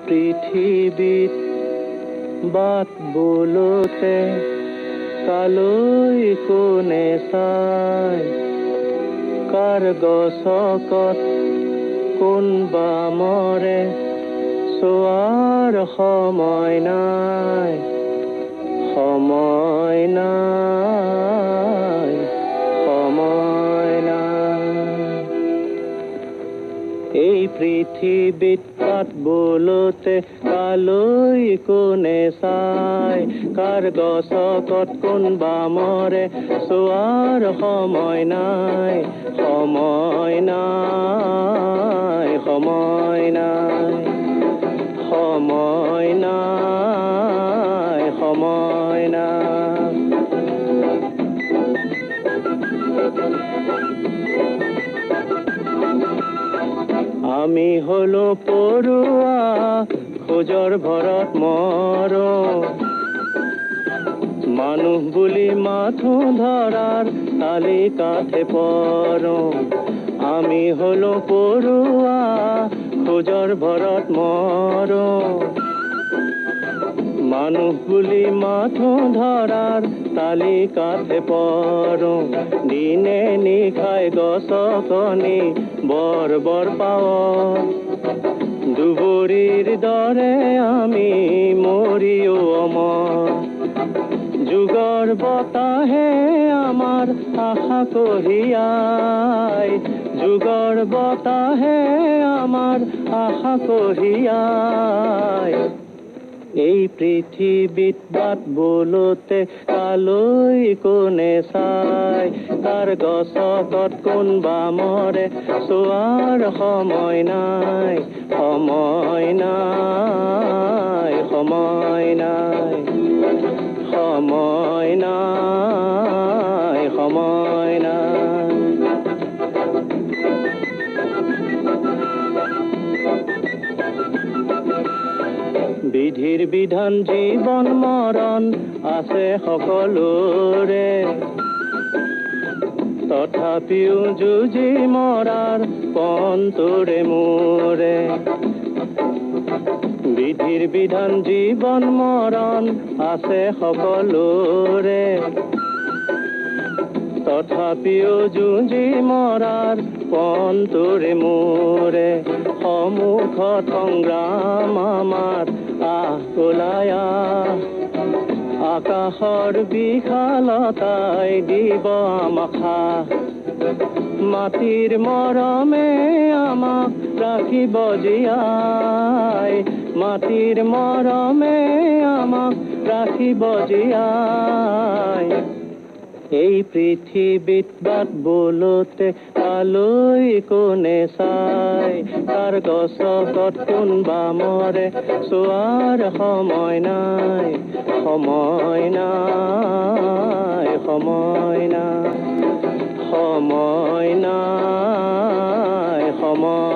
পৃথিৱীত বাট বোলোতে কালৈ কোনে চায়, কাৰ গছকত কোনবা মৰে চোৱাৰ সময় নাই, সময় নাই, সময় নাই। এই পৃথিৱীত বাট বোলোতে কালৈ কোনে চায়, কাৰ গছকত কোনবা মৰে চোৱাৰ সময় নাই, সময় নাই, সময় নাই, সময় নাই, সময় নাই। আমি হলো পৰুৱা খোজৰ ভৰত মৰো, মানুহ বুলি মাথো ধৰাৰ তালিকাতে পৰো। আমি হলো পৰুৱা খোজৰ ভৰত মৰো, মানুহ বুলি মাথো ধৰাৰ তালিকাতে পৰো। দিনে নিশাই গছকনি বৰ বৰ পাওঁ, দুবৰিৰ দৰে আমি মৰিও অমৰ। যুগৰ বতাহে আমাৰ আশা কঢ়িয়াই, যুগৰ বতাহে আমাৰ আশা কঢ়িয়াই। এই পৃথিৱীত বাট বোলোতে কালৈ কোনে চায়, কাৰ গছকত কোনবা মৰে চোৱাৰ সময় নাই, সময় নাই, সময় নাই, সময় নাই, সময় নাই। বিধিৰ বিধান জীৱন মৰণ আছে সকলোৰে, তথাপিও যুঁজি মৰাৰ পণ তোৰে মোৰে। বিধিৰ বিধান জীৱন মৰণ আছে সকলোৰে, তথাপিও যুঁজি মৰাৰ পণ তোৰে মোৰে। সন্মুখত সংগ্ৰাম আমাৰ ওলাই আহ, আকাশৰ বিশালতাই দিব আমাক সাহ। মাটিৰ মৰমে আমাক ৰাখিব জীয়াই, মাটিৰ মৰমে আমাক ৰাখিব জীয়াই। এই পৃথিৱীত বাট বোলোতে কালৈ কোনে চায়, কাৰ গছকত কোনবা মৰে চোৱাৰ সময় নাই, সময় নাই, সময় নাই, সময় নাই, সময়